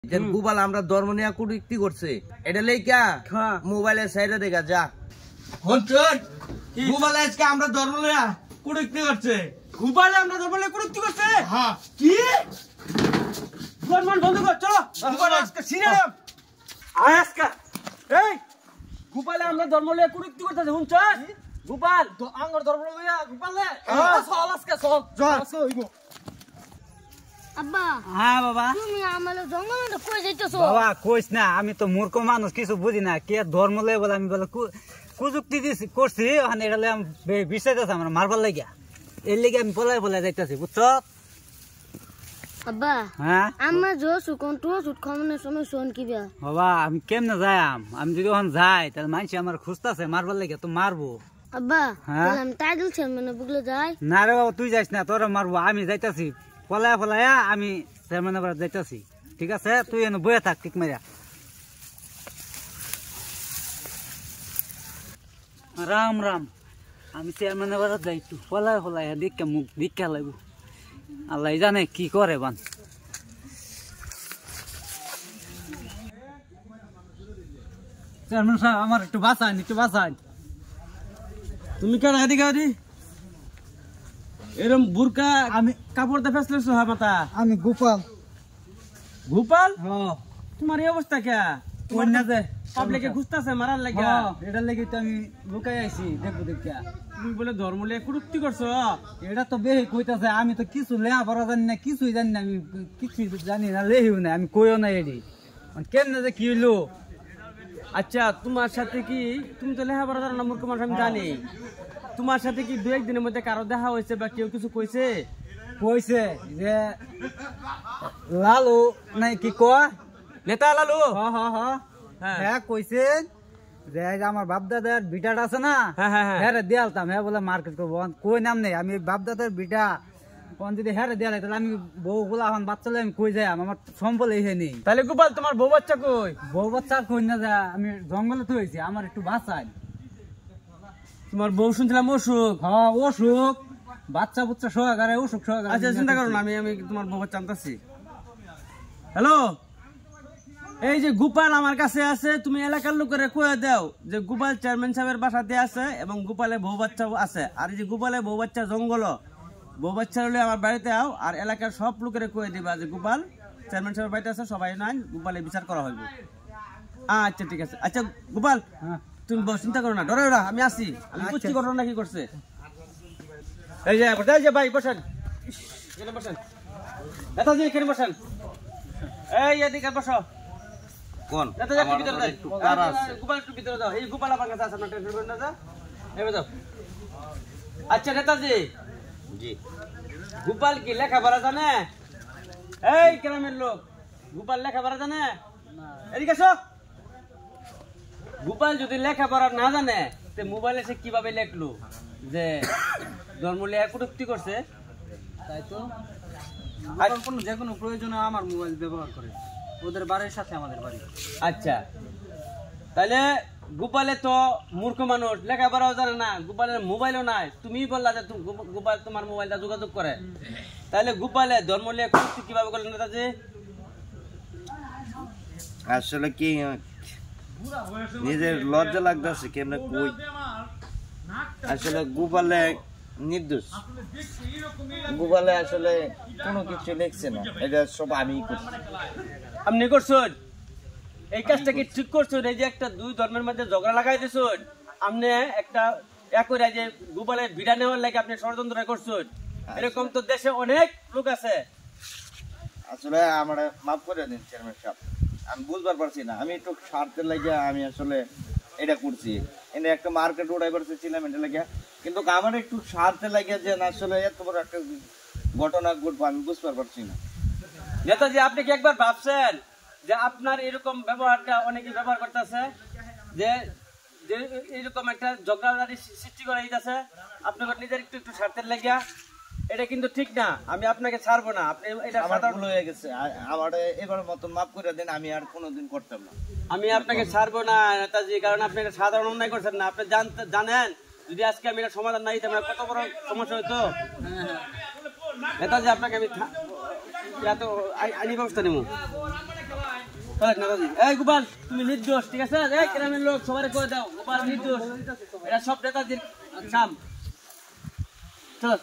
গুবাল আমরা ধর্ম নিয়ে কুটুক্তি করছে এটা লেখা মোবাইলের সাইডে দেখা যা গুবাল আজকে আমরা ধর্ম নিয়ে কুটুক্তি করছে গুবালে আমরা ধর্ম নিয়ে কুটুক্তি করছে হ্যাঁ কি মান বন্ধ কর চলো গুবাল আজকে সিরিয়াল আজকে এই গুবালে আমরা ধর্ম নিয়ে কুটুক্তি করতেছে শুনছ গুবাল তো আঙ্গর ধর্ম নিয়ে গুবালে চল আজকে চল হইবো আব্বা হ্যাঁ বাবা তুমি আমালে জঙ্গলে কই যাইতেছো বাবা কইস না আমি তো মূর্খ মানুষ কিছু বুঝি না কে ধর্ম লয় বলে আমি বলে কুযুক্তি দিছি করছি ওখানে এটা আমি বিষয়টা আমার মারবার লাগিয়া এর লেগে আমি পলাই যাইতেছি বুঝছো আব্বা হ্যাঁ আম্মা জো সুকন তো সুট খামনে সময় শোন কি বিয়া বাবা আমি কেমনে যাইম আমি যদি ওখানে যাই তাহলে মানুষ আমার খুঁজতেছে মারবার লাগিয়া তো মারবো আব্বা হ্যাঁ? আমি টাইটেল চেয়ারম্যানে বুগলে যাই না রে বাবা তুই যাইস না তোরা মারবো আমি যাইতাছি পলায়া আমি চেয়ারম্যান আবার যাইতাছি ঠিক আছে তুই এনে বয়ে থাক ঠিক মারিয়া রাম রাম আমি চেয়ারম্যান আবার যাই একটু পলায়া দীক্ষা মুখ দীক্ষা লাগবো আল্লাহ জানে কি করে বান চেয়ারম্যান সাহেব আমার একটু বাঁচান তুমি কেন এদিকে এরম বুরকা আমি কাপড় দিয়ে ফেসলেছো হ্যাঁ মাথা আমি গোপাল গোপাল হ্যাঁ তোমার এই অবস্থা কে পাবলিকে খুঁজতেছে মারার লাগে এটার লেগে তো আমি লুকাই আইছি দেখবো দেখা তুমি বলে ধর্ম লিয়ে কুটুক্তি করছো এটা তো বেশি কইতাছে আমি তো কিছু লেহা পড়া জানি না কিছুই জানি না আমি কিছুই জানি না লেহিও না আমি কইও না এডি কেমনে যে কি হইলো আচ্ছা তোমার সাথে কি তুমি তো লেখাপড়া জানো না মূর্খ মানুষ আমি জানি তোমার সাথে কি দু একদিনের মধ্যে কারো দেখা হয়েছে বা কেউ কিছু কইছে কইছে যে লালু নাই কি কয় নেতা লালু হ্যাঁ কইছে যে আমার বাপ দাদার বিটাটা আছে না হ্যাঁ দিয়ালতাম হ্যাঁ বলে মার্কেট করবো কই নাম নেই আমি বাপ দাদার বিটা কোন যদি হ্যাঁ দেয়াল তাহলে আমি বউ গুলা এখন বাচ্চা আমি কই যাই আমার সম্বল এই নেই তাহলে গোপাল তোমার বউ বাচ্চা কই বউ বাচ্চা কই না যা আমি জঙ্গলে তো হয়েছি আমার একটু বাঁচাই তোমার বউ শুনছিলাম অসুখ হ্যাঁ অসুখ বাচ্চা বুচ্চা সহকারে অসুখ সহকারে আচ্ছা চিন্তা করো না আমি তোমার বউ বাচ্চা আনতেছি হ্যালো এই যে গোপাল আমার কাছে আছে তুমি এলাকার লোকের কয়ে দাও যে গোপাল চেয়ারম্যান সাহেবের বাসাতে আছে এবং গোপালে বউ বাচ্চা আছে আর এই যে গোপালে বউ বাচ্চা জঙ্গল বউ বাচ্চা হলে আমার বাড়িতে আও আর এলাকার সব লোকের কয়ে দিবা যে গোপাল চেয়ারম্যান সাহেবের বাড়িতে আছে সবাই নাই গোপালে বিচার করা হইব আচ্ছা ঠিক আছে আচ্ছা গোপাল তুমি চিন্তা করো না ডরে ওরা আমি আসি আমি বুঝছি ঘটনা কি করছে এই যে ভাই বসেন এখানে বসেন নেতাজি এখানে বসেন এই এদিকে বসো কোন গোপাল একটু ভিতরে যাও এই গোপাল আমার কাছে আছে না টেনশন করেন না যা এবার যাও আচ্ছা নেতাজি জি গোপাল কি লেখাপড়া জানে এই গ্রামের লোক গোপাল লেখাপড়া জানে এদিকে আসো গোপাল যদি লেখাপড়া না জানে তে মোবাইলে সে কিভাবে লেখলো যে ধর্ম লিয়া কুটুক্তি করছে তাই তো যে কোনো প্রয়োজনে আমার মোবাইল ব্যবহার করে ওদের বাড়ির সাথে আমাদের বাড়ি আচ্ছা তাহলে গোপালে তো মূর্খ মানুষ লেখাপড়াও জানে না গোপালের মোবাইলও নাই তুমি বললা যে গোপাল তোমার মোবাইলটা যোগাযোগ করে তাহলে গোপালে ধর্ম লিয়া কুটুক্তি কিভাবে করলেন নেতাজি আসলে কি নিজের লজ্জা লাগতেছে কেমনে কই আসলে গুবালে নির্দোষ গুবালে আসলে কোনো কিছু লিখছে না এটা সব আমি করছি আপনি করছেন এই কাজটা কি ঠিক করছেন এই যে একটা দুই ধর্মের মধ্যে ঝগড়া লাগাই দিয়েছেন আপনি একটা একই যে গোপালের ভিড়া নেওয়ার লাগে আপনি ষড়যন্ত্র করছেন এরকম তো দেশে অনেক লোক আছে আসলে আমার মাফ করে দিন চেয়ারম্যান সাহেব আমি বুঝবার পারছি না আমি একটু স্বার্থের লাগিয়া আমি আসলে এটা করছি এনে একটা মার্কেট উড়াই পারছিলাম এটা লাগিয়া কিন্তু আমার একটু স্বার্থের লাগিয়া যে না আসলে এত বড় একটা ঘটনা ঘটবো আমি বুঝতে পারছি না নেতাজি আপনি কি একবার ভাবছেন যে আপনার এরকম ব্যবহারটা অনেকে ব্যবহার করতেছে যে যে এরকম একটা ঝগড়াঝাটি সৃষ্টি করে দিতেছে আপনার নিজের একটু একটু স্বার্থের লাগিয়া এটা কিন্তু ঠিক না আমি আপনাকে ছাড়বো না আপনি এটা ভুল হয়ে গেছে আমার এবার মতন মাফ করে দিন আমি আর কোনোদিন করতাম না আমি আপনাকে ছাড়বো না নেতাজি কারণ আপনি একটা সাধারণ অন্যায় করছেন না আপনি জানেন যদি আজকে আমি এটা সমাধান না দিতাম কত বড় সমস্যা হইতো নেতাজি আপনাকে আমি আইনি ব্যবস্থা নেব চলেন নেতাজি। এই গোপাল তুমি নির্দোষ, ঠিক আছে? এই গ্রামের লোক সবাই করে দাও গোপাল নির্দোষ, এটা সব নেতাজির কাম। চল।